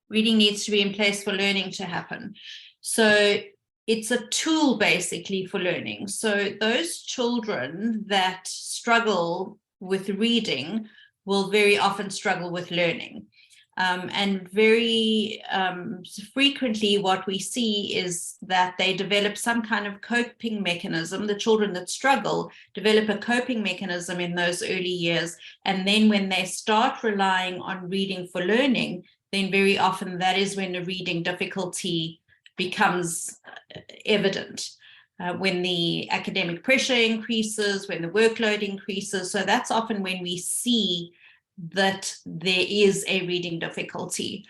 reading needs to be in place for learning to happen. So it's a tool basically for learning. So those children that struggle with reading will very often struggle with learning. And very frequently what we see is that they develop some kind of coping mechanism. The children that struggle develop a coping mechanism in those early years. And then when they start relying on reading for learning, then very often that is when the reading difficulty becomes evident. When the academic pressure increases, when the workload increases. So that's often when we see that there is a reading difficulty.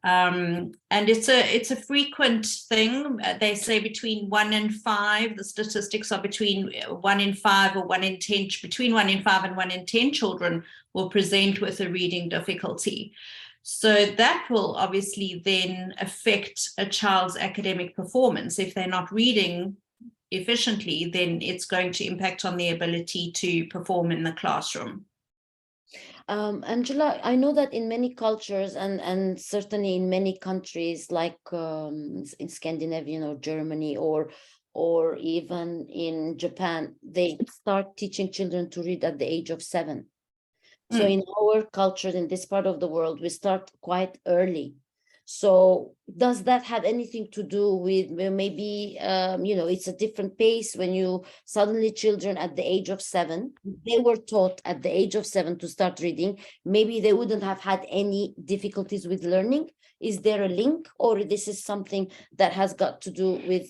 And it's a frequent thing. They say between 1 in 5, the statistics are between 1 in 5 or 1 in 10, between 1 in 5 and 1 in 10 children will present with a reading difficulty. So that will obviously then affect a child's academic performance. If they're not reading efficiently, then it's going to impact on their ability to perform in the classroom. Angela, I know that in many cultures and certainly in many countries like in Scandinavia or Germany or even in Japan, they start teaching children to read at the age of 7. So in our culture, in this part of the world, we start quite early. So does that have anything to do with maybe, it's a different pace when you suddenly children at the age of 7, they were taught at the age of 7 to start reading, maybe they wouldn't have had any difficulties with learning. Is there a link, or this is something that has got to do with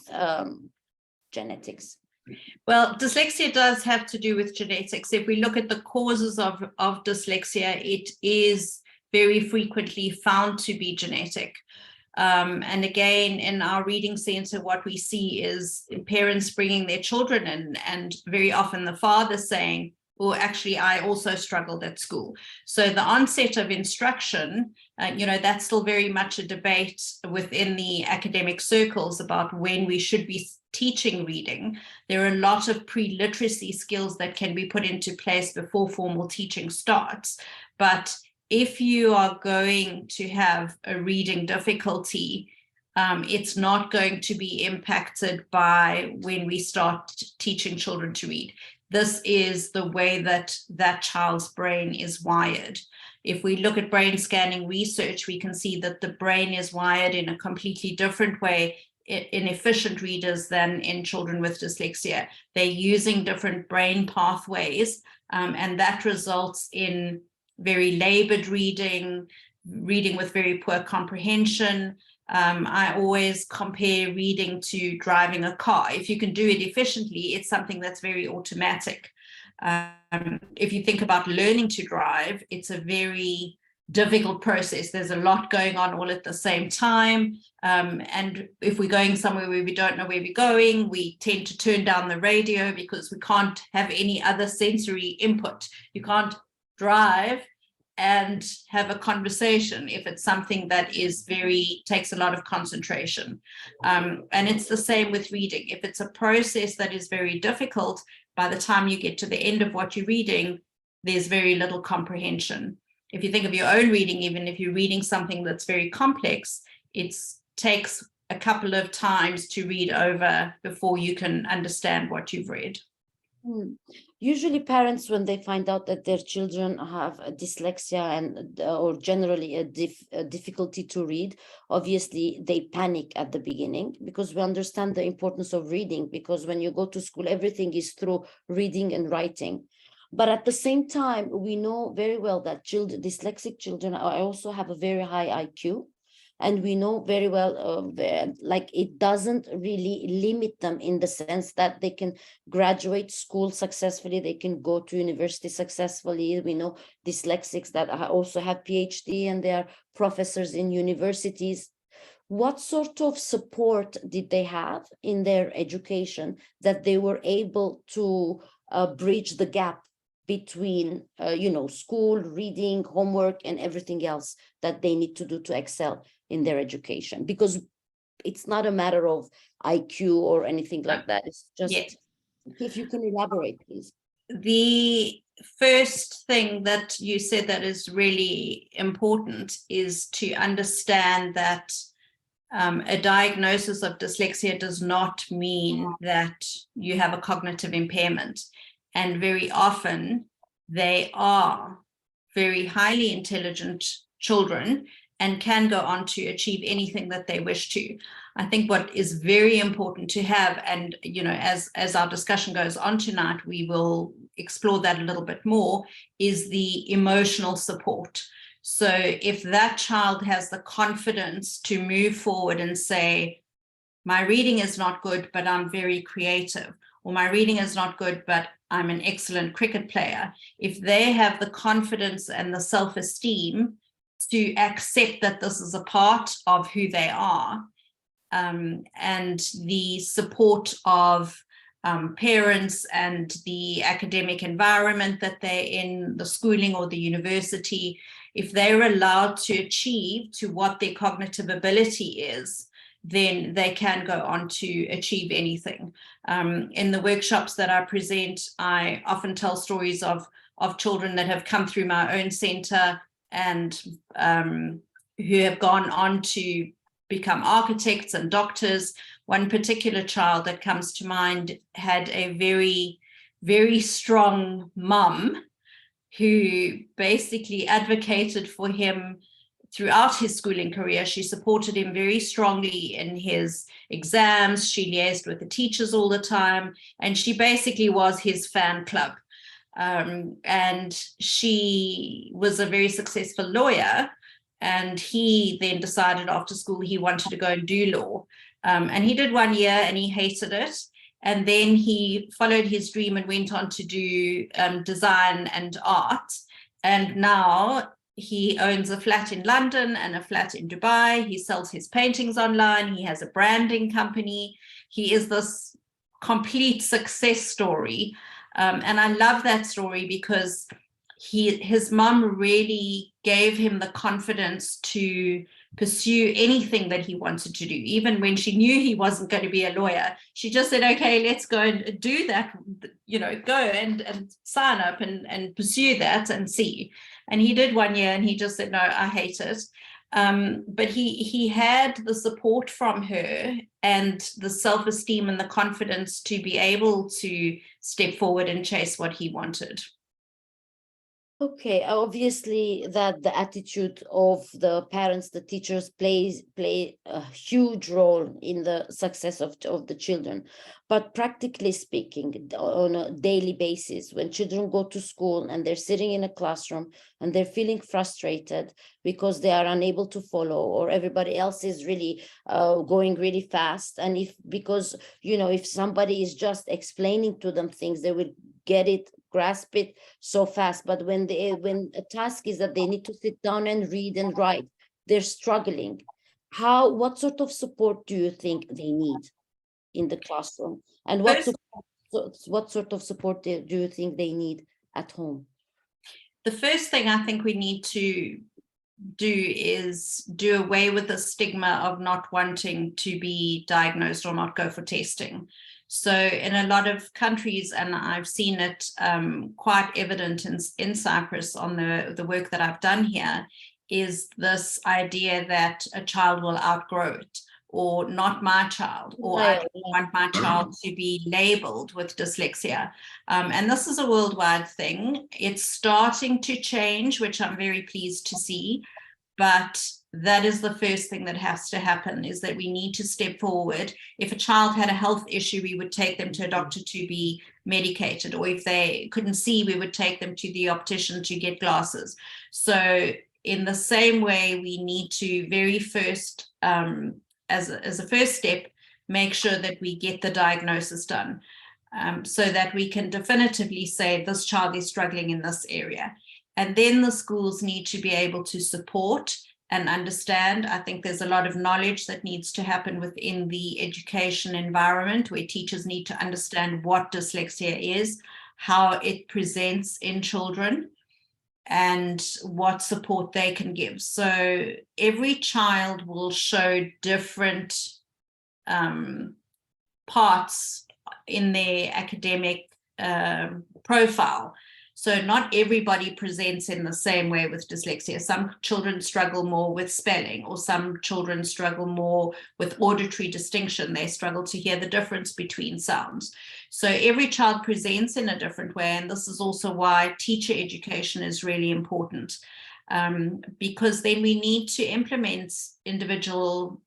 genetics? Well, dyslexia does have to do with genetics. If we look at the causes of dyslexia, it is very frequently found to be genetic. And again, in our reading center, what we see is parents bringing their children in, and very often the father saying, well, actually, I also struggled at school. So the onset of instruction, that's still very much a debate within the academic circles about when we should be teaching reading. There are a lot of pre-literacy skills that can be put into place before formal teaching starts. But if you are going to have a reading difficulty, it's not going to be impacted by when we start teaching children to read. This is the way that that child's brain is wired. If we look at brain scanning research, we can see that the brain is wired in a completely different way in efficient readers than in children with dyslexia. They're using different brain pathways, and that results in very labored reading with very poor comprehension. I always compare reading to driving a car. If you can do it efficiently, it's something that's very automatic. If you think about learning to drive, it's a very difficult process. There's a lot going on all at the same time. And if we're going somewhere where we don't know where we're going, we tend to turn down the radio because we can't have any other sensory input. You can't drive and have a conversation if it's something that is takes a lot of concentration. And it's the same with reading. If it's a process that is very difficult, by the time you get to the end of what you're reading, there's very little comprehension. If you think of your own reading, even if you're reading something that's very complex, it takes a couple of times to read over before you can understand what you've read. Usually parents, when they find out that their children have a dyslexia and or generally a difficulty to read, obviously they panic at the beginning, because we understand the importance of reading, because when you go to school, everything is through reading and writing. But at the same time, we know very well that dyslexic children also have a very high IQ. And we know very well, like it doesn't really limit them in the sense that they can graduate school successfully, they can go to university successfully. We know dyslexics that also have PhD and they are professors in universities. What sort of support did they have in their education that they were able to bridge the gap between, school, reading, homework, and everything else that they need to do to excel in their education? Because it's not a matter of IQ or anything like that. It's just, if you can elaborate, please. The first thing that you said that is really important is to understand that a diagnosis of dyslexia does not mean that you have a cognitive impairment. And very often they are very highly intelligent children and can go on to achieve anything that they wish to. I think what is very important to have, and as our discussion goes on tonight, we will explore that a little bit more, is the emotional support. So if that child has the confidence to move forward and say, my reading is not good, but I'm very creative, or my reading is not good, but I'm an excellent cricket player. If they have the confidence and the self-esteem to accept that this is a part of who they are, and the support of parents and the academic environment that they're in, the schooling or the university, if they're allowed to achieve to what their cognitive ability is, then they can go on to achieve anything. In the workshops that I present, I often tell stories of children that have come through my own center and who have gone on to become architects and doctors. One particular child that comes to mind had a very, very strong mum who basically advocated for him throughout his schooling career. She supported him very strongly in his exams. She liaised with the teachers all the time, and she basically was his fan club. And she was a very successful lawyer, and he then decided after school he wanted to go and do law. And he did 1 year and he hated it. And then he followed his dream and went on to do design and art. And now he owns a flat in London and a flat in Dubai. He sells his paintings online. He has a branding company. He is this complete success story. And I love that story because his mum really gave him the confidence to pursue anything that he wanted to do. Even when she knew he wasn't going to be a lawyer, she just said, okay, let's go and do that, go and sign up and pursue that and see. And he did 1 year and he just said, no, I hate it. But he had the support from her and the self-esteem and the confidence to be able to step forward and chase what he wanted. Okay, obviously that the attitude of the parents, the teachers play a huge role in the success of the children. But practically speaking, on a daily basis, when children go to school and they're sitting in a classroom and they're feeling frustrated because they are unable to follow, or everybody else is really going really fast, and if somebody is just explaining to them things, they will get it, grasp it so fast. But when a task is that they need to sit down and read and write, they're struggling. What sort of support do you think they need in the classroom, and what sort of support do you think they need at home? The first thing I think we need to do is do away with the stigma of not wanting to be diagnosed or not go for testing. So in a lot of countries, and I've seen it quite evident in Cyprus on the work that I've done here, is this idea that a child will outgrow it, or not my child, or I don't want my child to be labeled with dyslexia. And this is a worldwide thing. It's starting to change, which I'm very pleased to see. But that is the first thing that has to happen, is that we need to step forward. If a child had a health issue, we would take them to a doctor to be medicated. Or if they couldn't see, we would take them to the optician to get glasses. So in the same way, we need to very first, as a first step, make sure that we get the diagnosis done, so that we can definitively say this child is struggling in this area. And then the schools need to be able to support and understand. I think there's a lot of knowledge that needs to happen within the education environment, where teachers need to understand what dyslexia is, how it presents in children, and what support they can give. So every child will show different parts in their academic profile. So not everybody presents in the same way with dyslexia. Some children struggle more with spelling, or some children struggle more with auditory distinction. They struggle to hear the difference between sounds. So every child presents in a different way. And this is also why teacher education is really important, because then we need to implement individual,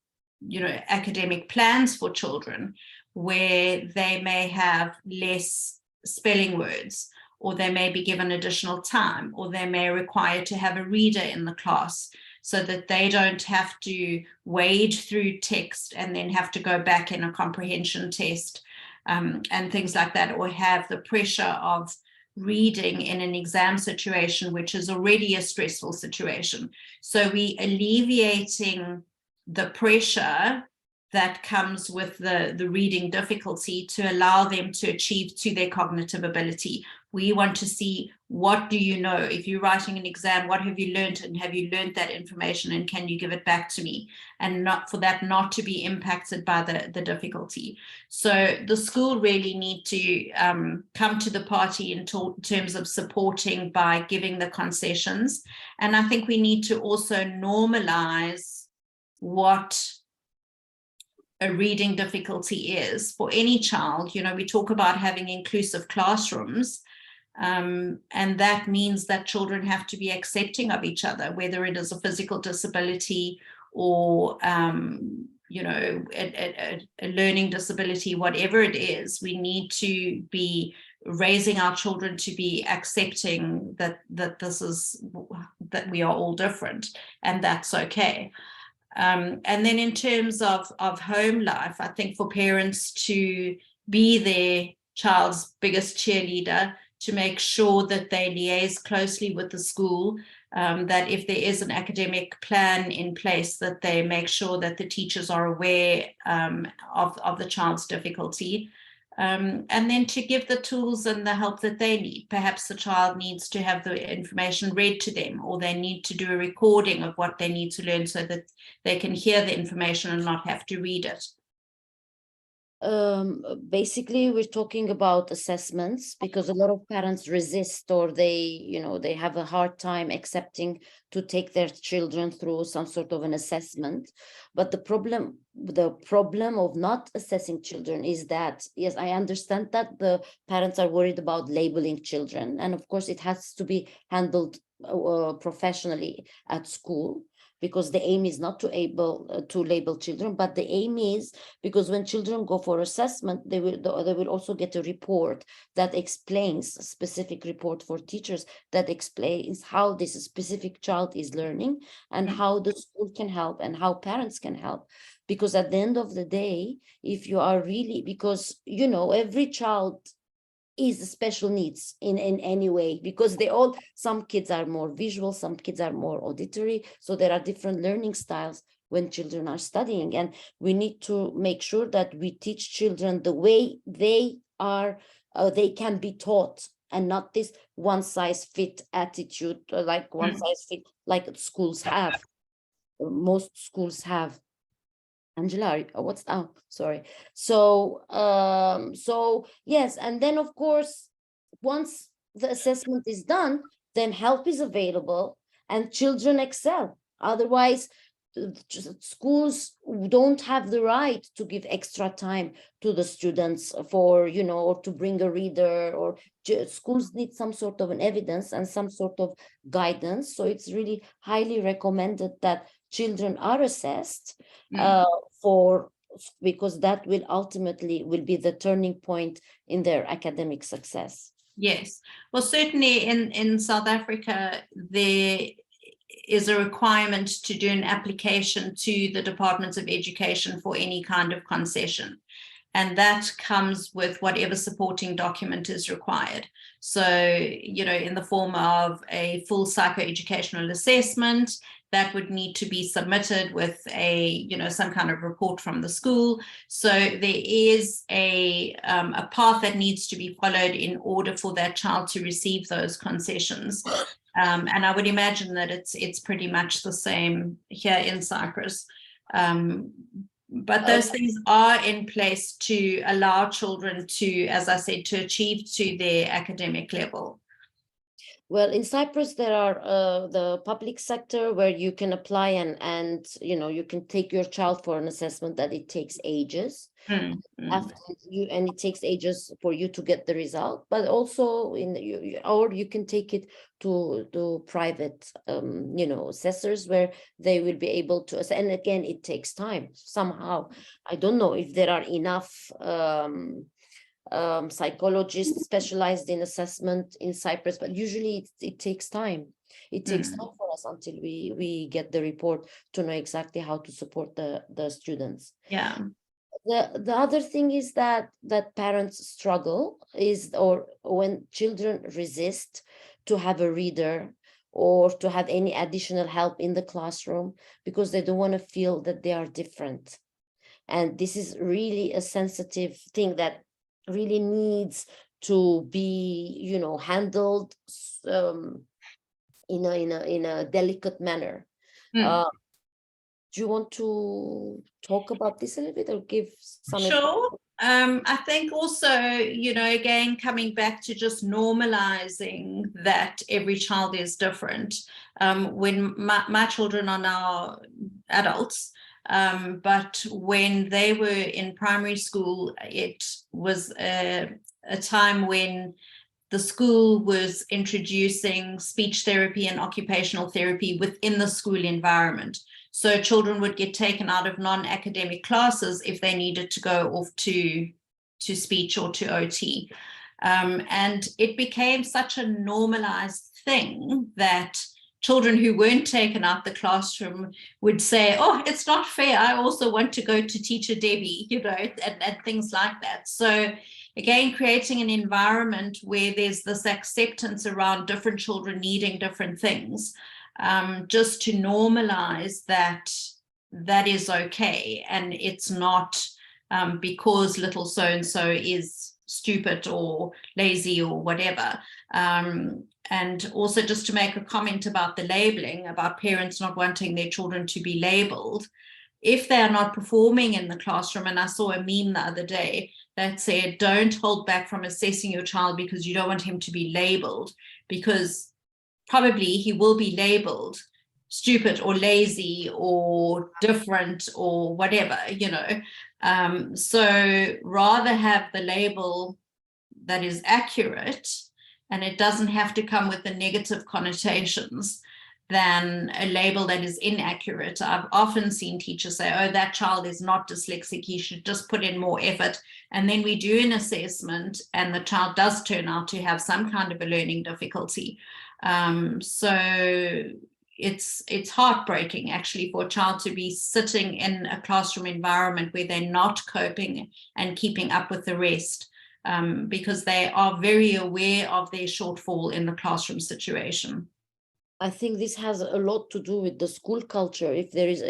academic plans for children where they may have less spelling words, or they may be given additional time, or they may require to have a reader in the class so that they don't have to wade through text and then have to go back in a comprehension test, and things like that, or have the pressure of reading in an exam situation, which is already a stressful situation. So we alleviating the pressure that comes with the reading difficulty to allow them to achieve to their cognitive ability. We want to see, what do you know? If you're writing an exam, what have you learned, and have you learned that information, and can you give it back to me? And not for that not to be impacted by the difficulty. So the school really need to come to the party in terms of supporting by giving the concessions. And I think we need to also normalize what a reading difficulty is for any child. We talk about having inclusive classrooms, and that means that children have to be accepting of each other, whether it is a physical disability or a learning disability, whatever it is. We need to be raising our children to be accepting that we are all different, and that's okay. And then in terms of home life, I think for parents to be their child's biggest cheerleader, to make sure that they liaise closely with the school, that if there is an academic plan in place, that they make sure that the teachers are aware of the child's difficulty. And then to give the tools and the help that they need. Perhaps the child needs to have the information read to them, or they need to do a recording of what they need to learn so that they can hear the information and not have to read it. Basically, we're talking about assessments, because a lot of parents resist, or they have a hard time accepting to take their children through some sort of an assessment. But the problem of not assessing children is that, yes, I understand that the parents are worried about labeling children, and of course it has to be handled professionally at school, because the aim is not to label children, but the aim is, because when children go for assessment, they will also get a report that explains, a specific report for teachers that explains how this specific child is learning, and how the school can help, and how parents can help. Because at the end of the day, if you are really, because every child is special needs in any way, because some kids are more visual, some kids are more auditory, so there are different learning styles when children are studying, and we need to make sure that we teach children the way they can be taught, and not this one size fit attitude, like one size fit like schools have, most schools have. Angela, sorry. So yes, and then of course, once the assessment is done, then help is available and children excel. Otherwise, schools don't have the right to give extra time to the students for, or to bring a reader, or schools need some sort of an evidence and some sort of guidance. So it's really highly recommended that children are assessed, because that will ultimately be the turning point in their academic success. Yes, well, certainly in South Africa, there is a requirement to do an application to the Department of Education for any kind of concession. And that comes with whatever supporting document is required. So, in the form of a full psychoeducational assessment, that would need to be submitted with some kind of report from the school. So there is a path that needs to be followed in order for that child to receive those concessions. And I would imagine that it's pretty much the same here in Cyprus. But those things are in place to allow children to, as I said, to achieve to their academic level. Well, in Cyprus, there are the public sector where you can apply and you can take your child for an assessment that it takes ages. Mm, After and it takes ages for you to get the result, but also or you can take it to private assessors where they will be able to and again it takes time somehow. I don't know if there are enough psychologists specialized in assessment in Cyprus, but usually it takes time. It takes time for us until we get the report to know exactly how to support the students. Yeah. The other thing is that parents struggle or when children resist to have a reader or to have any additional help in the classroom because they don't want to feel that they are different. And this is really a sensitive thing that really needs to be handled in a delicate manner. Do you want to talk about this a little bit or give some Sure. I think also, again, coming back to just normalizing that every child is different. When my children are now adults, but when they were in primary school, it was a time when the school was introducing speech therapy and occupational therapy within the school environment. So children would get taken out of non-academic classes if they needed to go off to speech or to OT. And it became such a normalized thing that children who weren't taken out the classroom would say, oh, it's not fair. I also want to go to Teacher Debbie, and things like that. So again, creating an environment where there's this acceptance around different children needing different things, just to normalize that is okay. And it's not because little so-and-so is stupid or lazy or whatever. And also just to make a comment about the labeling, about parents not wanting their children to be labeled. If they are not performing in the classroom, and I saw a meme the other day that said, don't hold back from assessing your child because you don't want him to be labeled, because probably he will be labeled stupid or lazy or different or whatever, so rather have the label that is accurate, and it doesn't have to come with the negative connotations, than a label that is inaccurate. I've often seen teachers say, oh, that child is not dyslexic, he should just put in more effort. And then we do an assessment and the child does turn out to have some kind of a learning difficulty. So it's heartbreaking actually for a child to be sitting in a classroom environment where they're not coping and keeping up with the rest, because they are very aware of their shortfall in the classroom situation. I think this has a lot to do with the school culture. If there is, I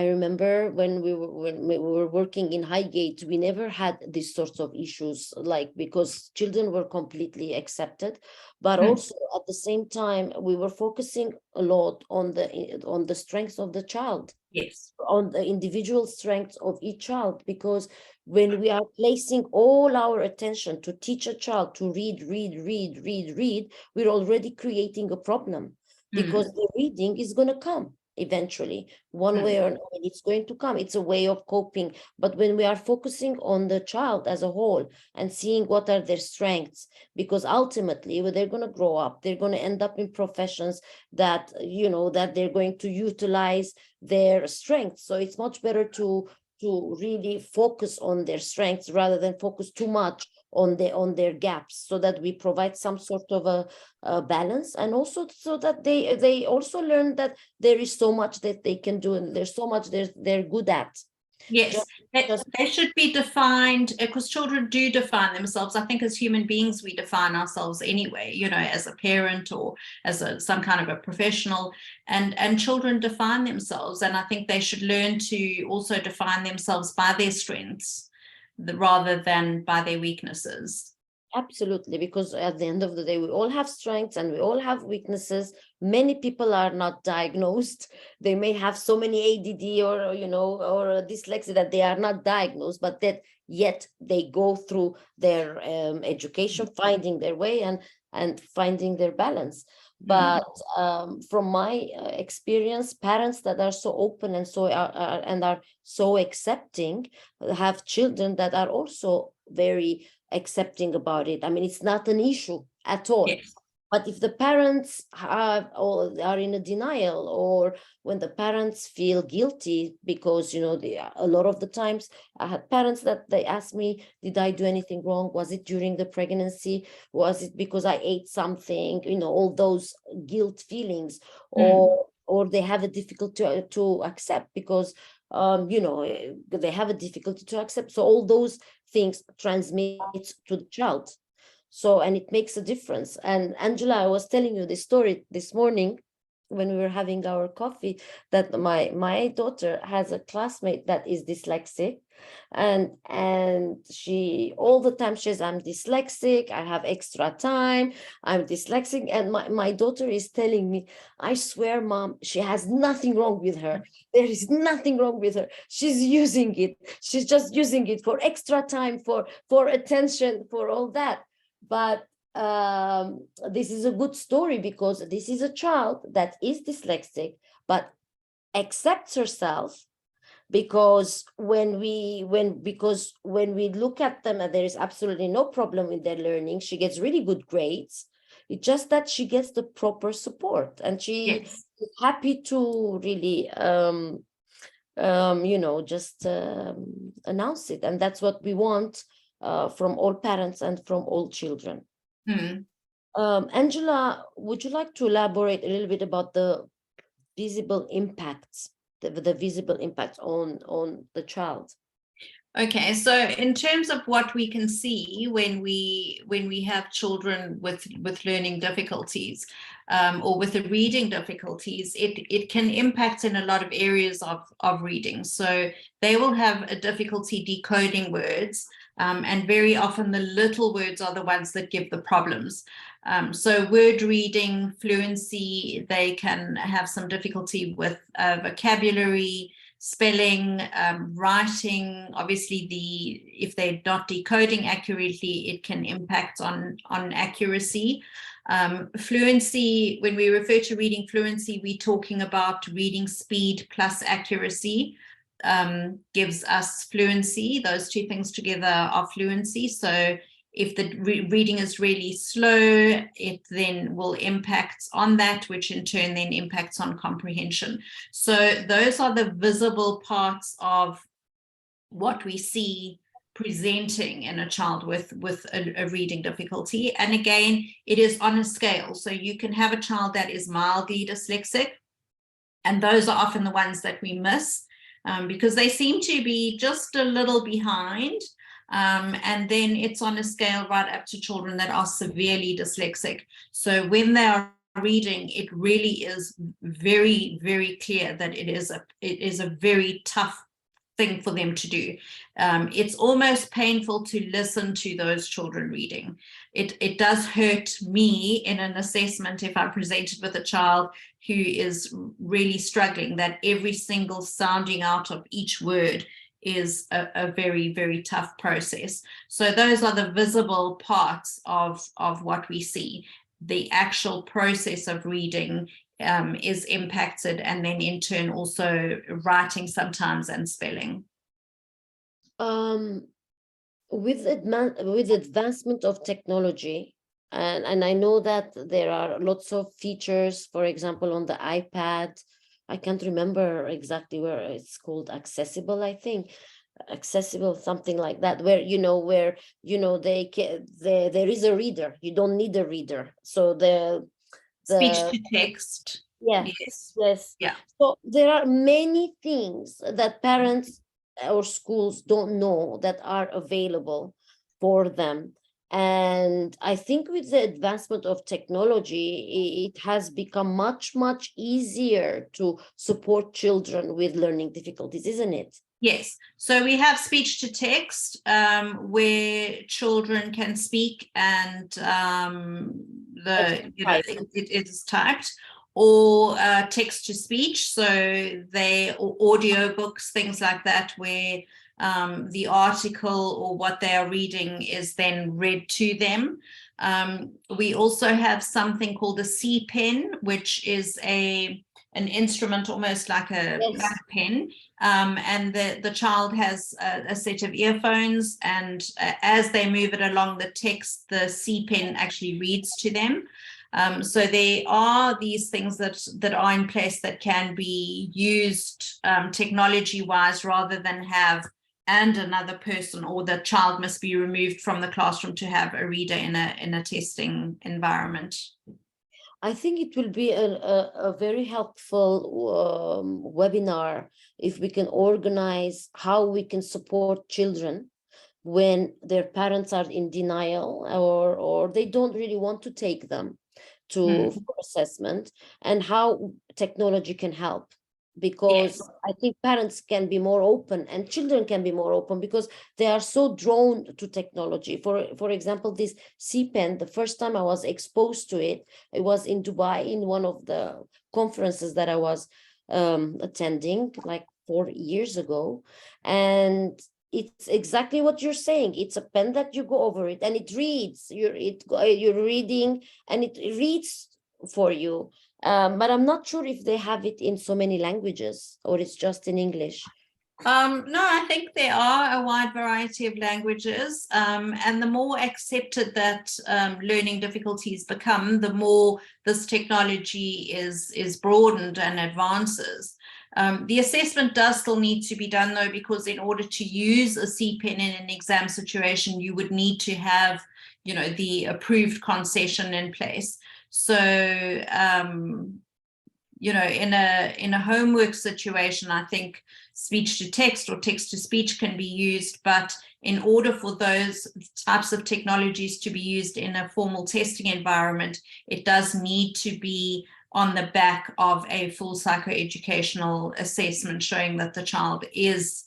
remember when we were working in Highgate, we never had these sorts of issues, because children were completely accepted, but also at the same time we were focusing a lot on the strengths of the child. Yes. On the individual strengths of each child, because when we are placing all our attention to teach a child to read, we're already creating a problem, because the reading is going to come eventually, one way or another. It's going to come. It's a way of coping. But when we are focusing on the child as a whole and seeing what are their strengths, because ultimately when they're going to grow up, they're going to end up in professions that that they're going to utilize their strengths. So it's much better to really focus on their strengths rather than focus too much on their gaps, so that we provide some sort of a balance, and also so that they also learn that there is so much that they can do and there's so much they're good at. Yes, they should be defined, because children do define themselves. I think as human beings, we define ourselves anyway, as a parent or as some kind of a professional, and children define themselves. And I think they should learn to also define themselves by their strengths rather than by their weaknesses. Absolutely, because at the end of the day, we all have strengths and we all have weaknesses. Many people are not diagnosed. They may have so many ADD or dyslexia that they are not diagnosed, but that yet they go through their education, finding their way. And and finding their balance. But from my experience, parents that are so open and are so accepting have children that are also very accepting about it. I mean, it's not an issue at all. Yes. But if the parents have or are in a denial, or when the parents feel guilty, because a lot of the times I had parents that they asked me, did I do anything wrong? Was it during the pregnancy? Was it because I ate something? All those guilt feelings, or they have a difficulty to accept because they have a difficulty to accept. So all those things transmit to the child. So, and it makes a difference. And Angela, I was telling you this story this morning when we were having our coffee, that my daughter has a classmate that is dyslexic, and she all the time says, I'm dyslexic, I have extra time, I'm dyslexic. And my daughter is telling me, I swear, Mom, she has nothing wrong with her. There is nothing wrong with her. She's using it. She's just using it for extra time, for attention, for all that. But this is a good story, because this is a child that is dyslexic but accepts herself, because when we look at them and there is absolutely no problem with their learning, she gets really good grades. It's just that she gets the proper support, and she is happy to really just announce it. And that's what we want from all parents and from all children. Angela, would you like to elaborate a little bit about the visible impacts, the visible impacts on the child? Okay, so in terms of what we can see when we have children with learning difficulties or with the reading difficulties, it can impact in a lot of areas of reading. So they will have a difficulty decoding words, and very often the little words are the ones that give the problems. So word reading, fluency, they can have some difficulty with vocabulary, spelling, writing. Obviously, if they're not decoding accurately, it can impact on accuracy. Fluency, when we refer to reading fluency, we're talking about reading speed plus accuracy. Gives us fluency. Those two things together are fluency. So if the reading is really slow, it then will impact on that, which in turn then impacts on comprehension. So those are the visible parts of what we see presenting in a child with a reading difficulty. And again, it is on a scale. So you can have a child that is mildly dyslexic, and those are often the ones that we miss because they seem to be just a little behind. And then it's on a scale right up to children that are severely dyslexic. So when they are reading, it really is very, very clear that it is a very tough thing for them to do. It's almost painful to listen to those children reading. It does hurt me in an assessment if I'm presented with a child who is really struggling, that every single sounding out of each word is a very, very tough process. So those are the visible parts of what we see. The actual process of reading is impacted, and then in turn also writing sometimes and spelling. With advancement of technology, and I know that there are lots of features, for example, on the iPad. I can't remember exactly where it's called, accessible, I think, accessible, something like that, where there is a reader. You don't need a reader. So the speech to text. Yes. Yeah. So there are many things that parents or schools don't know that are available for them. And I think with the advancement of technology, it has become much, much easier to support children with learning difficulties, isn't it? Yes. So we have speech to text, where children can speak and it is typed, or text to speech. So or audio books, things like that, where the article or what they are reading is then read to them. We also have something called a C pen, which is an instrument almost like a pen, and the child has a set of earphones, and as they move it along the text, the C pen actually reads to them. So there are these things that are in place that can be used technology-wise, rather than have and another person, or the child must be removed from the classroom to have a reader in a testing environment. I think it will be a very helpful webinar if we can organize how we can support children when their parents are in denial, or they don't really want to take them to for assessment, and how technology can help. Because Yes. I think parents can be more open and children can be more open because they are so drawn to technology. For example, this C-pen, the first time I was exposed to it, it was in Dubai in one of the conferences that I was attending like 4 years ago. And it's exactly what you're saying. It's a pen that you go over it and it reads. You're reading and it reads for you. But I'm not sure if they have it in so many languages or it's just in English. No, I think there are a wide variety of languages, and the more accepted that learning difficulties become, the more this technology is broadened and advances. The assessment does still need to be done, though, because in order to use a C-pen in an exam situation, you would need to have, the approved concession in place. So, in a homework situation, I think speech to text or text to speech can be used, but in order for those types of technologies to be used in a formal testing environment, it does need to be on the back of a full psychoeducational assessment showing that the child is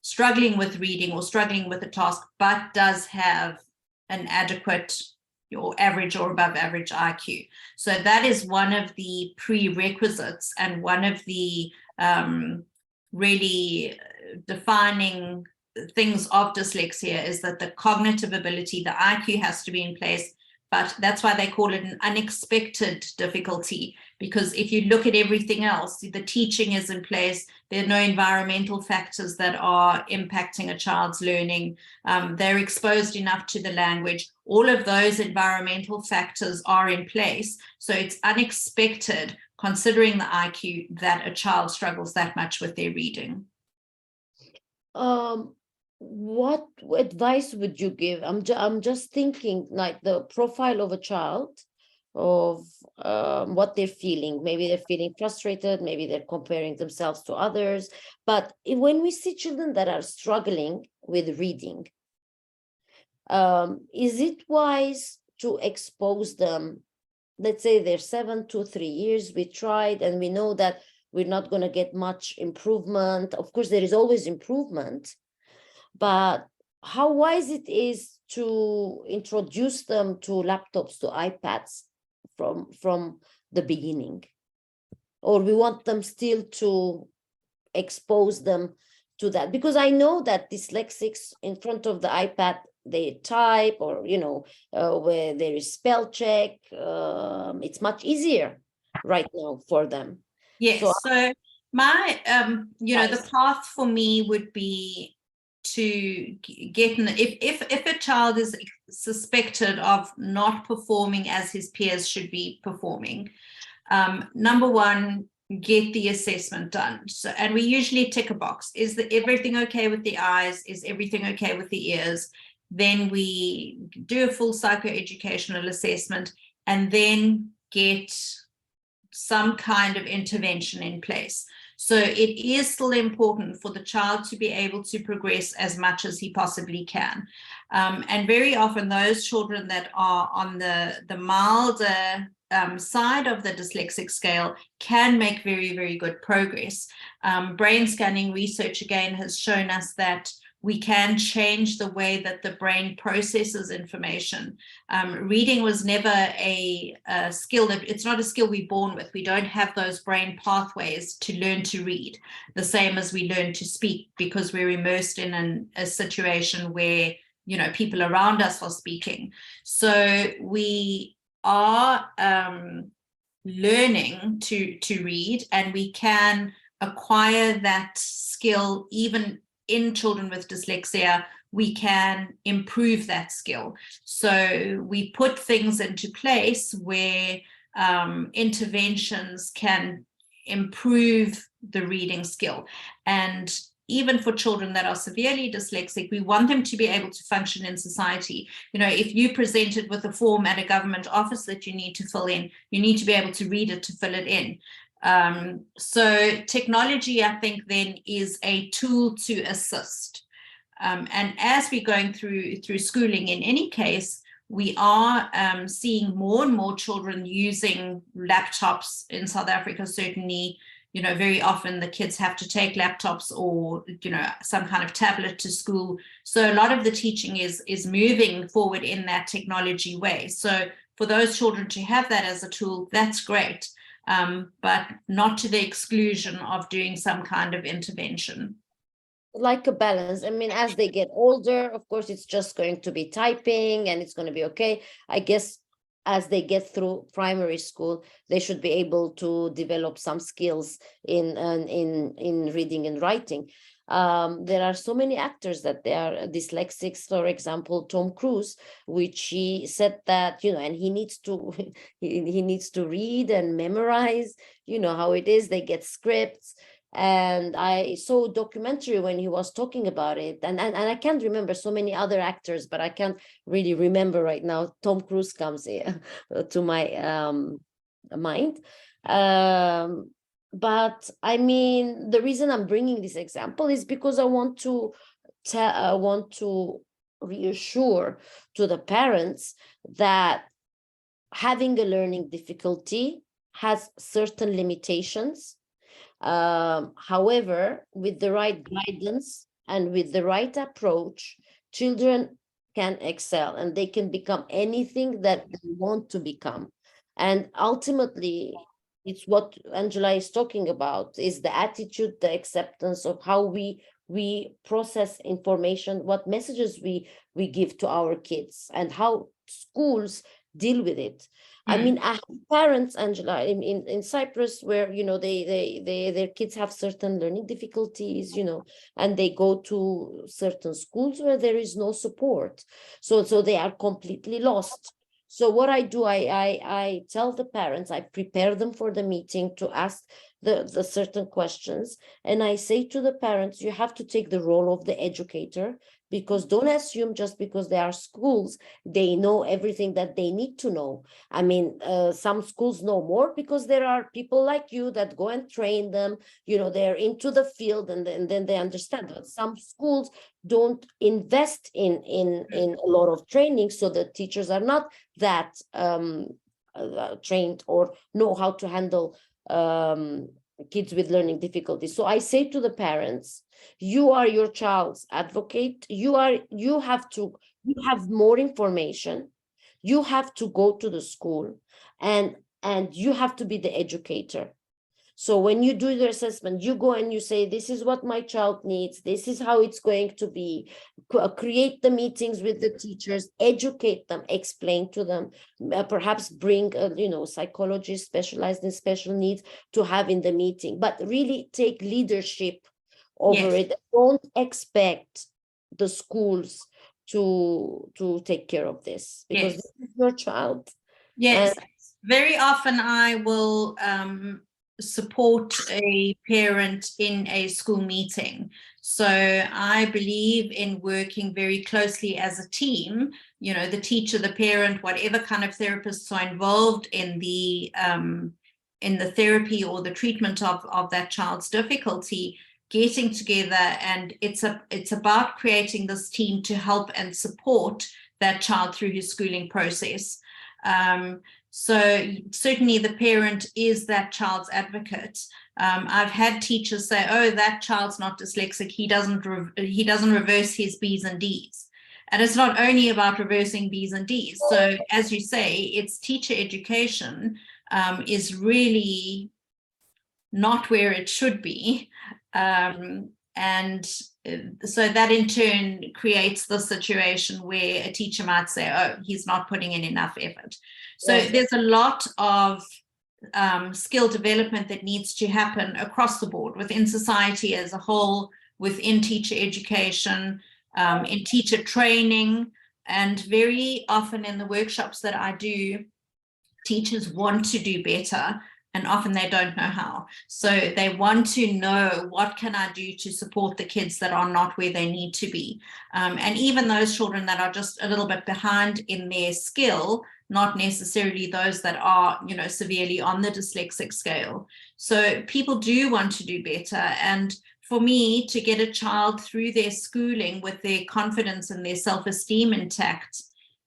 struggling with reading or struggling with a task, but does have an adequate or average or above average IQ. So that is one of the prerequisites and one of the really defining things of dyslexia is that the cognitive ability, the IQ has to be in place, but that's why they call it an unexpected difficulty, because if you look at everything else, the teaching is in place, there are no environmental factors that are impacting a child's learning, they're exposed enough to the language, all of those environmental factors are in place, so it's unexpected considering the IQ that a child struggles that much with their reading. What advice would you give? I'm just thinking like the profile of a child, of what they're feeling. Maybe they're feeling frustrated, maybe they're comparing themselves to others. But when we see children that are struggling with reading, is it wise to expose them? Let's say they're 7 to 3 years, we tried and we know that we're not going to get much improvement. Of course, there is always improvement, but how wise it is to introduce them to laptops, to iPads from the beginning? Or we want them still to expose them to that? Because I know that dyslexics in front of the iPad, they type, or where there is spell check, it's much easier right now for them. Yes, so my the path for me would be to get if a child is suspected of not performing as his peers should be performing, number one, get the assessment done. So, and we usually tick a box. Is everything okay with the eyes? Is everything okay with the ears? Then we do a full psychoeducational assessment and then get some kind of intervention in place. So it is still important for the child to be able to progress as much as he possibly can. And very often those children that are on the milder side of the dyslexic scale can make very, very good progress. Brain scanning research again has shown us that we can change the way that the brain processes information. Reading was never a skill that, it's not a skill we're born with. We don't have those brain pathways to learn to read, the same as we learn to speak, because we're immersed in a situation where, you know, people around us are speaking. So we are learning to read, and we can acquire that skill even in children with dyslexia. We can improve that skill. So we put things into place where interventions can improve the reading skill. And even for children that are severely dyslexic, we want them to be able to function in society. You know, if you presented with a form at a government office that you need to fill in, you need to be able to read it to fill it in. So technology, I think, then is a tool to assist. And as we're going through schooling, in any case, we are seeing more and more children using laptops in South Africa. Certainly, you know, very often the kids have to take laptops or, you know, some kind of tablet to school. So a lot of the teaching is moving forward in that technology way. So for those children to have that as a tool, that's great. But not to the exclusion of doing some kind of intervention. Like a balance. I mean, as they get older, of course, it's just going to be typing and it's going to be okay. I guess as they get through primary school, they should be able to develop some skills in reading and writing. There are so many actors that they are dyslexics. For example, Tom Cruise, which he said that, you know, and he needs to he needs to read and memorize, you know how it is. They get scripts. And I saw a documentary when he was talking about it, and I can't remember so many other actors, but I can't really remember right now. Tom Cruise comes to my mind. But I mean, the reason I'm bringing this example is because I want to reassure to the parents that having a learning difficulty has certain limitations. However, with the right guidance and with the right approach, children can excel and they can become anything that they want to become. And ultimately, it's what Angela is talking about, is the attitude, the acceptance of how we process information, what messages we give to our kids, and how schools deal with it. I mean, I have parents, Angela, in Cyprus, where, you know, their kids have certain learning difficulties, you know, and they go to certain schools where there is no support. So they are completely lost. So what I do, I tell the parents, I prepare them for the meeting to ask the certain questions. And I say to the parents, you have to take the role of the educator, because don't assume just because they are schools, they know everything that they need to know. I mean, some schools know more because there are people like you that go and train them, you know, they're into the field, and then they understand. But some schools don't invest in a lot of training, so the teachers are not that trained or know how to handle kids with learning difficulties. So I say to the parents, you are your child's advocate. You have more information. You have to go to the school, and you have to be the educator. So when you do the assessment, you go and you say, this is what my child needs. This is how it's going to be. Create the meetings with the teachers, educate them, explain to them, perhaps bring a psychologist specialized in special needs to have in the meeting, but really take leadership over it. Don't expect the schools to take care of this, because this is your child. Yes, very often I will support a parent in a school meeting. So I believe in working very closely as a team, you know, the teacher, the parent, whatever kind of therapists are involved in the therapy or the treatment of that child's difficulty, getting together, and it's about creating this team to help and support that child through his schooling process. So certainly the parent is that child's advocate. I've had teachers say, oh, that child's not dyslexic, he doesn't reverse his B's and D's. And it's not only about reversing B's and D's. So as you say, it's teacher education is really not where it should be. And so that in turn creates the situation where a teacher might say, oh, he's not putting in enough effort. So Yes. there's a lot of skill development that needs to happen across the board within society as a whole, within teacher education, in teacher training, and very often in the workshops that I do, teachers want to do better, and often they don't know how. So they want to know, what can I do to support the kids that are not where they need to be? And even those children that are just a little bit behind in their skill, not necessarily those that are, you know, severely on the dyslexic scale. So people do want to do better. And for me, to get a child through their schooling with their confidence and their self-esteem intact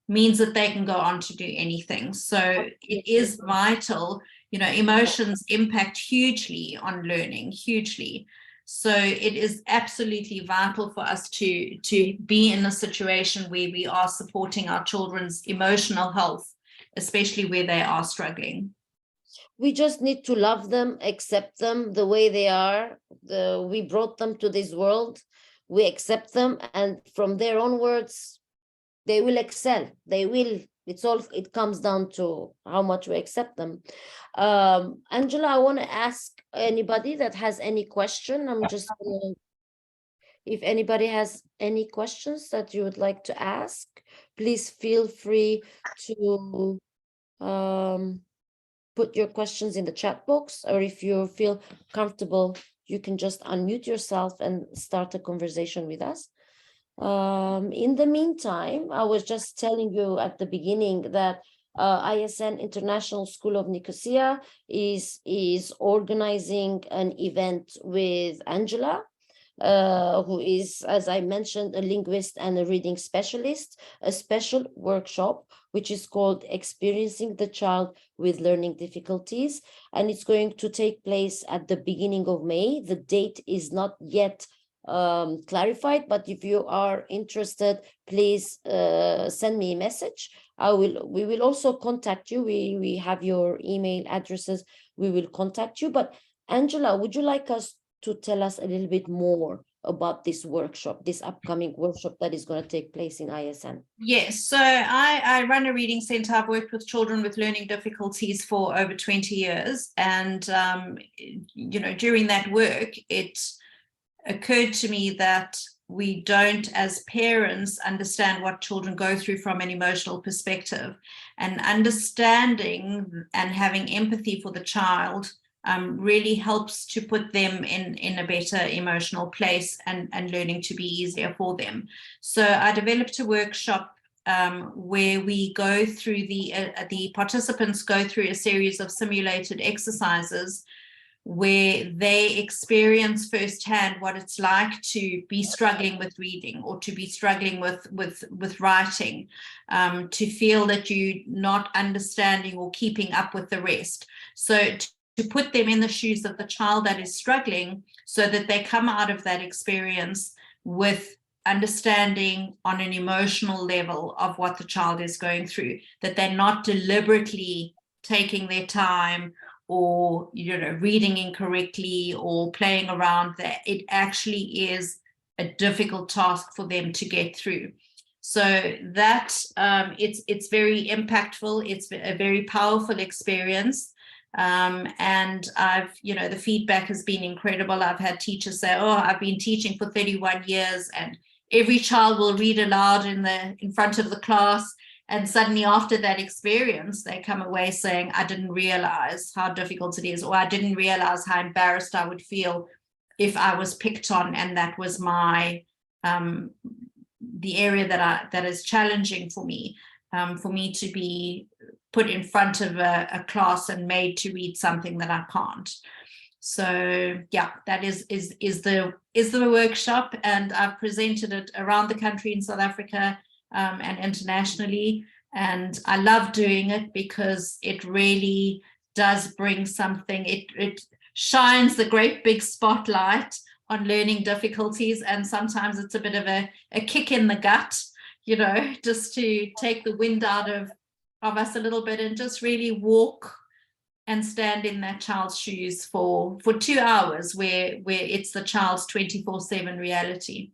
means that they can go on to do anything. So it is vital. You know, emotions impact hugely on learning, hugely. So it is absolutely vital for us to be in a situation where we are supporting our children's emotional health, especially where they are struggling. We just need to love them, accept them the way they are. We brought them to this world, we accept them, and from there onwards, they will excel. They will. It comes down to how much we accept them. Angela, I want to ask anybody that has any question. I'm just gonna, if anybody has any questions that you would like to ask, please feel free to put your questions in the chat box, or if you feel comfortable, you can just unmute yourself and start a conversation with us. In the meantime, I was just telling you at the beginning that ISN International School of Nicosia is organizing an event with Angela, who is, as I mentioned, a linguist and a reading specialist, a special workshop which is called Experiencing the Child with Learning Difficulties, and it's going to take place at the beginning of May. The date is not yet clarified, but if you are interested, please send me a message. We will also contact you. We have your email addresses. We will contact you. But Angela, would you like us to tell us a little bit more about this workshop, this upcoming workshop that is going to take place in ISN? Yes, so I run a reading center. I've worked with children with learning difficulties for over 20 years. And, you know, during that work, it occurred to me that we don't, as parents, understand what children go through from an emotional perspective, and understanding and having empathy for the child really helps to put them in a better emotional place, and learning to be easier for them. So I developed a workshop where we go through the participants go through a series of simulated exercises where they experience firsthand what it's like to be struggling with reading, or to be struggling with writing, to feel that you're not understanding or keeping up with the rest. So to put them in the shoes of the child that is struggling, so that they come out of that experience with understanding on an emotional level of what the child is going through, that they're not deliberately taking their time, or, you know, reading incorrectly or playing around, that it actually is a difficult task for them to get through. So that it's very impactful. It's a very powerful experience. And I've, you know, the feedback has been incredible. I've had teachers say, oh, I've been teaching for 31 years and every child will read aloud in front of the class. And suddenly after that experience, they come away saying, I didn't realize how difficult it is, or I didn't realize how embarrassed I would feel if I was picked on. And that was my, the area that is challenging for me to be put in front of a class and made to read something that I can't. So yeah, that is the workshop, and I've presented it around the country in South Africa and internationally. And I love doing it because it really does bring something. It shines the great big spotlight on learning difficulties. And sometimes it's a bit of a kick in the gut, you know, just to take the wind out of us a little bit and just really walk and stand in that child's shoes for 2 hours where it's the child's 24/7 reality.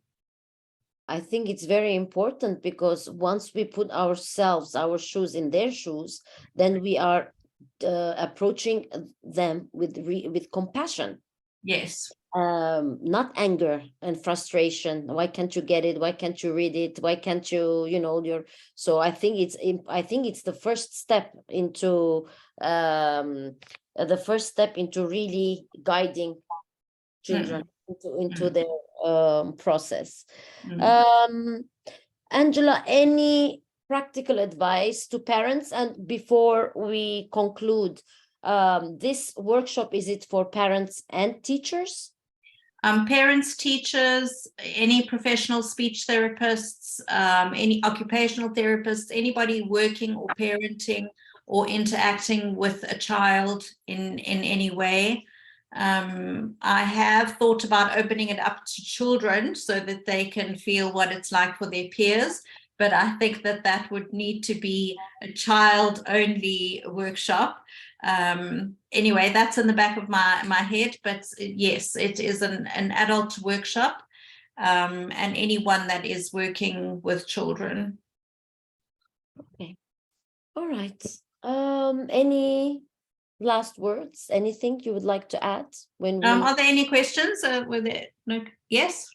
I think it's very important, because once we put our shoes in their shoes, then we are approaching them with compassion. Yes. Not anger and frustration. Why can't you get it? Why can't you read it? Why can't you, so I think it's the first step into really guiding children into their process. Angela, any practical advice to parents? And before we conclude, this workshop, is it for parents and teachers? Parents, teachers, any professional speech therapists, any occupational therapists, anybody working or parenting or interacting with a child in any way. I have thought about opening it up to children so that they can feel what it's like for their peers, but I think that would need to be a child-only workshop. Anyway, that's in the back of my head, but yes, it is an adult workshop, and anyone that is working with children. Okay. All right. Any last words? Anything you would like to add? Are there any questions? Were there no? Yes,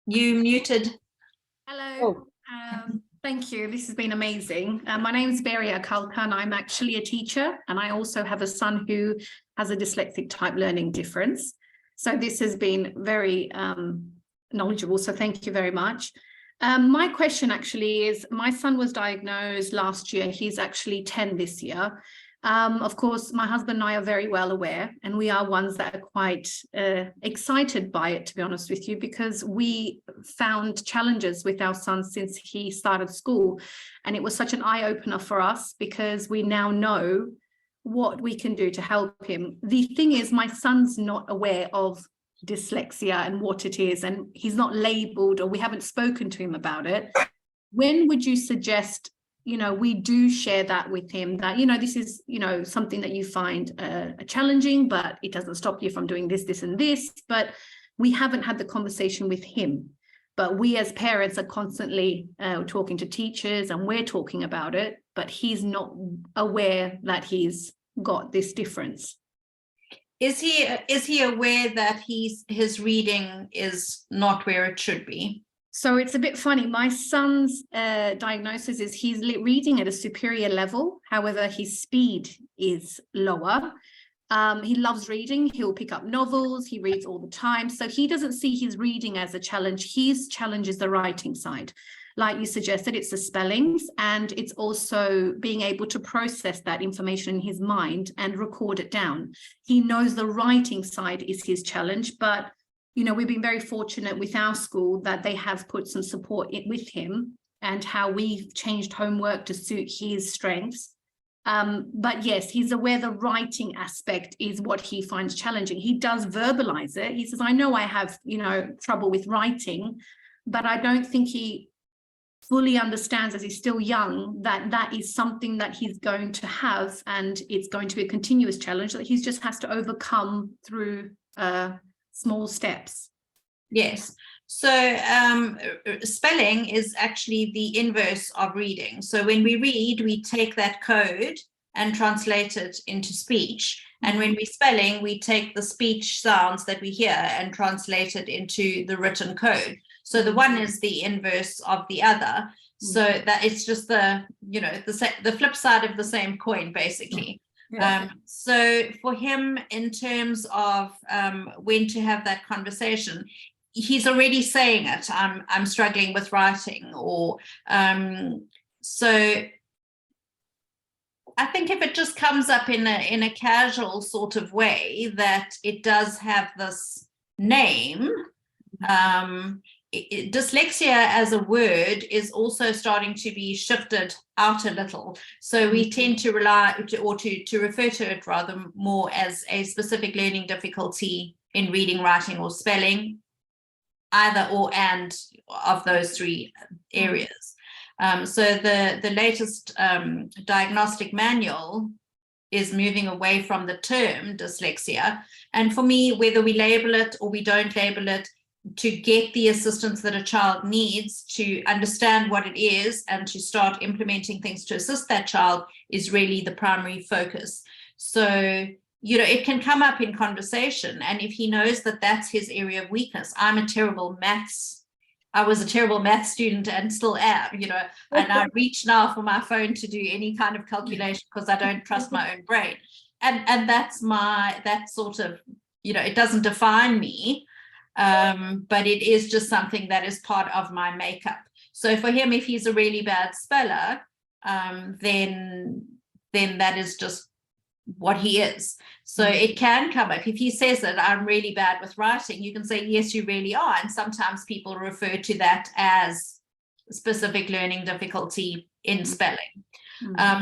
you muted. Hello. Thank you. This has been amazing. My name is Beria Kalkan. I'm actually a teacher, and I also have a son who has a dyslexic type learning difference. So this has been very knowledgeable. So thank you very much. My question actually is, my son was diagnosed last year. He's actually 10 this year. Of course, my husband and I are very well aware, and we are ones that are quite excited by it, to be honest with you, because we found challenges with our son since he started school. And it was such an eye-opener for us, because we now know what we can do to help him. The thing is, my son's not aware of dyslexia and what it is, and he's not labeled, or we haven't spoken to him about it. When would you suggest we do share that with him, that, this is, something that you find challenging, but it doesn't stop you from doing this, this, and this. But we haven't had the conversation with him. But we as parents are constantly talking to teachers, and we're talking about it, but he's not aware that he's got this difference. Is he aware that his reading is not where it should be? So it's a bit funny. My son's diagnosis is he's reading at a superior level. However, his speed is lower. He loves reading. He'll pick up novels. He reads all the time. So he doesn't see his reading as a challenge. His challenge is the writing side. Like you suggested, it's the spellings, and it's also being able to process that information in his mind and record it down. He knows the writing side is his challenge, but we've been very fortunate with our school that they have put some support with him, and how we've changed homework to suit his strengths. But yes, he's aware the writing aspect is what he finds challenging. He does verbalize it. He says, I know I have, trouble with writing, but I don't think he fully understands, as he's still young, that is something that he's going to have, and it's going to be a continuous challenge that he just has to overcome through small steps. Yes. So spelling is actually the inverse of reading. So when we read, we take that code and translate it into speech. And when we're spelling, we take the speech sounds that we hear and translate it into the written code. So the one is the inverse of the other. So that it's just the flip side of the same coin, basically. Yeah. So for him, in terms of when to have that conversation, he's already saying it. I'm struggling with writing, or so I think if it just comes up in a casual sort of way, that it does have this name, dyslexia as a word is also starting to be shifted out a little. So we tend to rely to refer to it rather more as a specific learning difficulty in reading, writing, or spelling, either or and of those three areas. So the latest diagnostic manual is moving away from the term dyslexia. And for me, whether we label it or we don't label it, to get the assistance that a child needs to understand what it is and to start implementing things to assist that child is really the primary focus. So, you know, it can come up in conversation. And if he knows that that's his area of weakness, I was a terrible math student and still am, you know, and I reach now for my phone to do any kind of calculation because I don't trust my own brain. And that's sort of, you know, it doesn't define me. But it is just something that is part of my makeup. So for him, if he's a really bad speller, then that is just what he is. So it can come up. If he says that I'm really bad with writing, you can say, yes, you really are. And sometimes people refer to that as specific learning difficulty in spelling.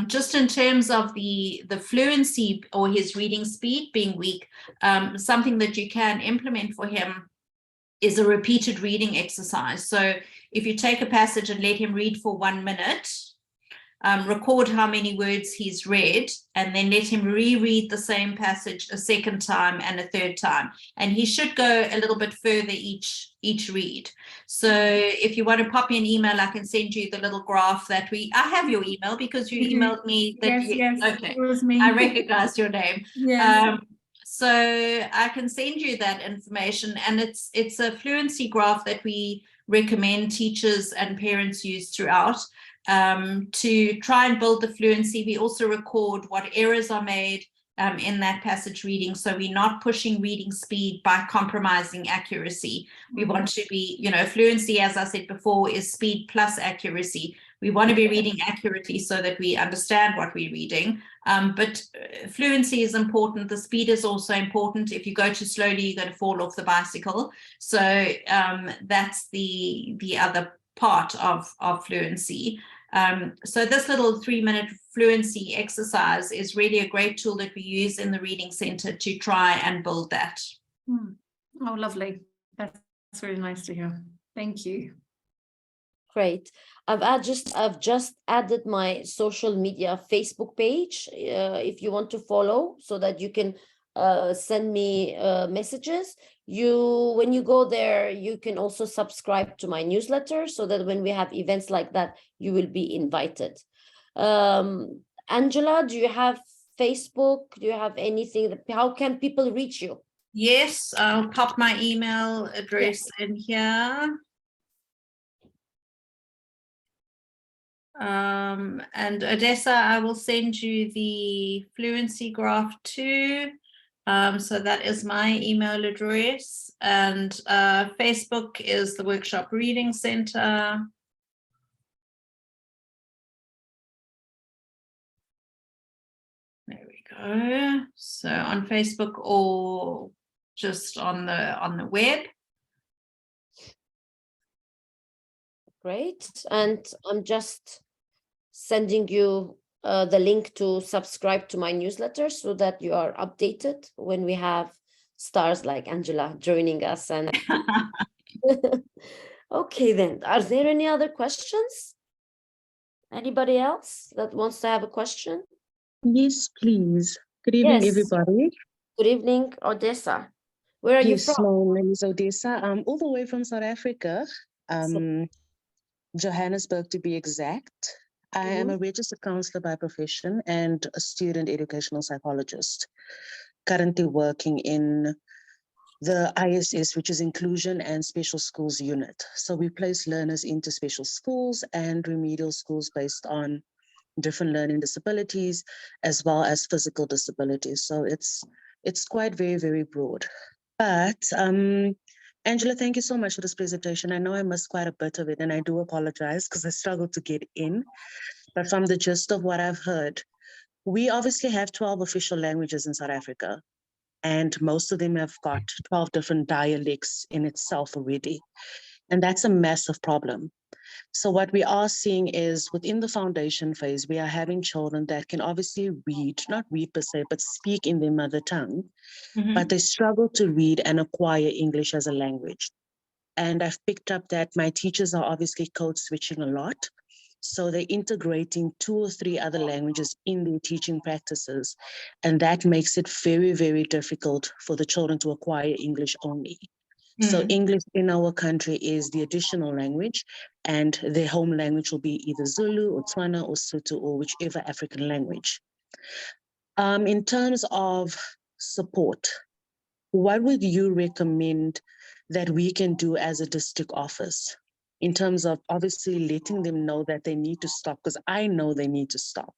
Just in terms of the fluency or his reading speed being weak, something that you can implement for him is a repeated reading exercise. So if you take a passage and let him read for 1 minute, record how many words he's read, and then let him reread the same passage a second time and a third time. And he should go a little bit further each read. So if you want to pop me an email, I can send you the little graph that I have your email because you emailed me. Yes, okay, it was me. I recognized your name. Yes. So I can send you that information, and it's a fluency graph that we recommend teachers and parents use throughout to try and build the fluency. We also record what errors are made in that passage reading, so we're not pushing reading speed by compromising accuracy. We want to be, you know, fluency, as I said before, is speed plus accuracy. We want to be reading accurately so that we understand what we're reading. But fluency is important. The speed is also important. If you go too slowly, you're going to fall off the bicycle. So that's the other part of fluency. So this little 3-minute fluency exercise is really a great tool that we use in the Reading Center to try and build that. Oh, lovely. That's really nice to hear. Thank you. Great. I've just added my social media Facebook page if you want to follow, so that you can send me messages. When you go there, you can also subscribe to my newsletter so that when we have events like that, you will be invited. Angela, do you have Facebook? Do you have anything? How can people reach you? Yes, I'll pop my email address in here. And Odessa, I will send you the fluency graph too. So that is my email address, and Facebook is the Workshop Reading Center. There we go. So on Facebook or just on the web. Great. And I'm just sending you the link to subscribe to my newsletter so that you are updated when we have stars like Angela joining us. And okay, then, are there any other questions? Anybody else that wants to have a question? Yes, please. Good evening, Yes. everybody. Good evening, Odessa. Where are you Yes, from? my name is Odessa. I'm all the way from South Africa, Johannesburg to be exact. I am a registered counselor by profession and a student educational psychologist, currently working in the ISS, which is Inclusion and Special Schools Unit. So we place learners into special schools and remedial schools based on different learning disabilities as well as physical disabilities. So it's quite very, very broad. But Angela, thank you so much for this presentation. I know I missed quite a bit of it, and I do apologize because I struggled to get in. But from the gist of what I've heard, we obviously have 12 official languages in South Africa, and most of them have got 12 different dialects in itself already. And that's a massive problem. So what we are seeing is within the foundation phase, we are having children that can obviously read, not read per se, but speak in their mother tongue, but they struggle to read and acquire English as a language. And I've picked up that my teachers are obviously code switching a lot. So they're integrating 2 or 3 other languages in their teaching practices. And that makes it very, very difficult for the children to acquire English only. So English in our country is the additional language, and their home language will be either Zulu or Tswana or Sotho or whichever African language. In terms of support, what would you recommend that we can do as a district office in terms of obviously letting them know that they need to stop? Because I know they need to stop,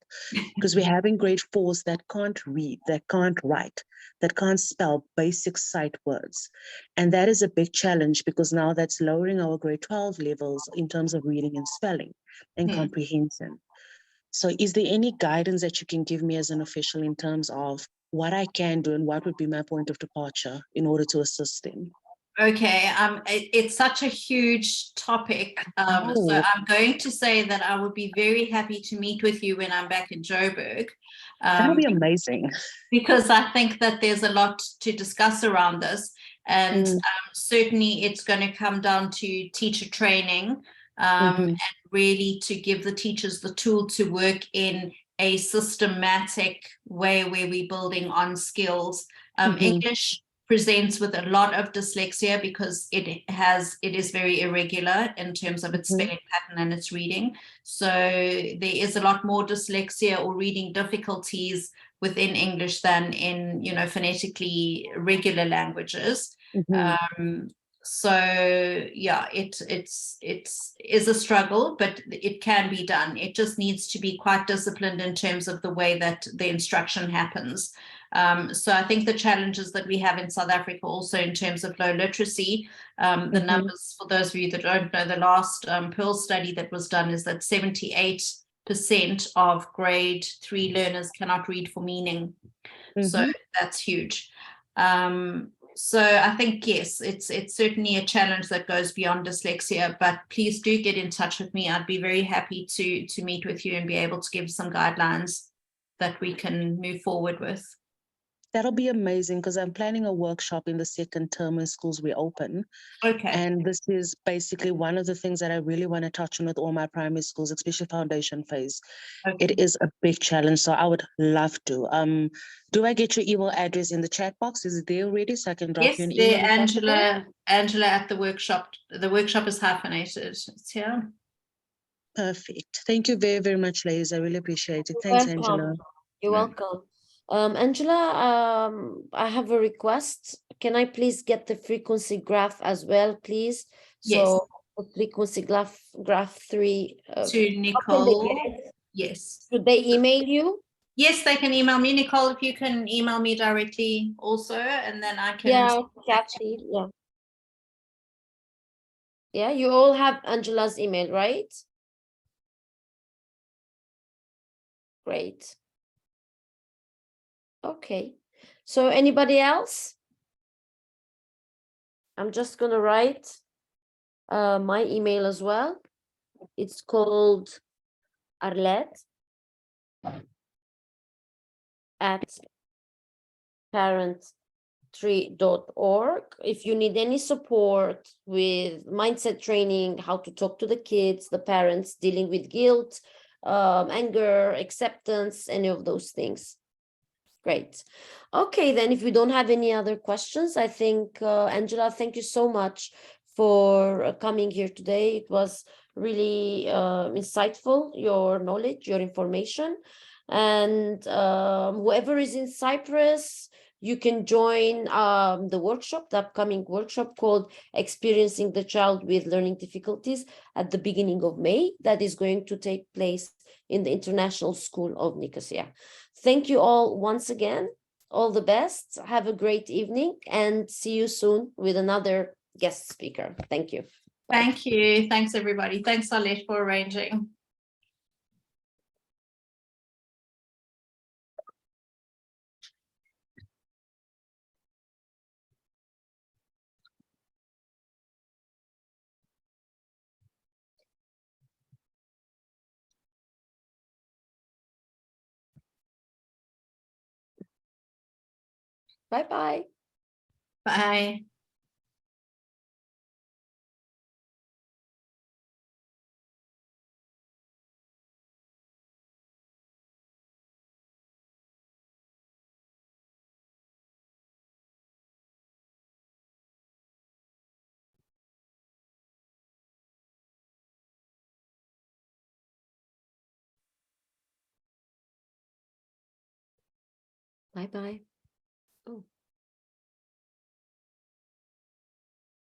because we're having grade 4s that can't read, that can't write, that can't spell basic sight words. And that is a big challenge, because now that's lowering our grade 12 levels in terms of reading and spelling and comprehension. So is there any guidance that you can give me as an official in terms of what I can do and what would be my point of departure in order to assist them? Okay, it's such a huge topic. So I'm going to say that I would be very happy to meet with you when I'm back in Joburg. That would be amazing. Because I think that there's a lot to discuss around this. And certainly it's going to come down to teacher training, and really to give the teachers the tool to work in a systematic way where we're building on skills. English presents with a lot of dyslexia because it is very irregular in terms of its spelling pattern and its reading. So there is a lot more dyslexia or reading difficulties within English than in, phonetically regular languages. So yeah, it is a struggle, but it can be done. It just needs to be quite disciplined in terms of the way that the instruction happens. So I think the challenges that we have in South Africa also in terms of low literacy, the numbers, for those of you that don't know, the last Pearl study that was done is that 78% of grade 3 learners cannot read for meaning. So that's huge. So I think, yes, it's certainly a challenge that goes beyond dyslexia, but please do get in touch with me. I'd be very happy to meet with you and be able to give some guidelines that we can move forward with. That'll be amazing, because I'm planning a workshop in the second term when schools reopen. Okay. And this is basically one of the things that I really want to touch on with all my primary schools, especially foundation phase. Okay. It is a big challenge, so I would love to. Do I get your email address in the chat box? Is it there already, so I can drop you an email? Yes, Angela at the workshop. The workshop is hyphenated. It's here. Perfect. Thank you very, very much, ladies. I really appreciate it. Thanks, welcome. Angela. You're welcome. Angela, I have a request. Can I please get the frequency graph as well, please? Yes. So the frequency graph 3. To Nicole. Yes. Should they email you? Yes, they can email me. Nicole, if you can email me directly also, and then I can. Yeah, Kathy. Yeah. Yeah, you all have Angela's email, right? Great. Okay. So anybody else? I'm just gonna write my email as well. It's called Arlette at parenttree.org. If you need any support with mindset training, how to talk to the kids, the parents, dealing with guilt, anger, acceptance, any of those things. Great. Okay, then if we don't have any other questions, I think, Angela, thank you so much for coming here today. It was really insightful, your knowledge, your information. And whoever is in Cyprus, you can join the workshop, the upcoming workshop called Experiencing the Child with Learning Difficulties at the beginning of May. That is going to take place in the International School of Nicosia. Thank you all once again. All the best. Have a great evening and see you soon with another guest speaker. Thank you. Bye. Thank you. Thanks, everybody. Thanks, Arlette, for arranging. Bye-bye. Bye. Bye-bye. Oh.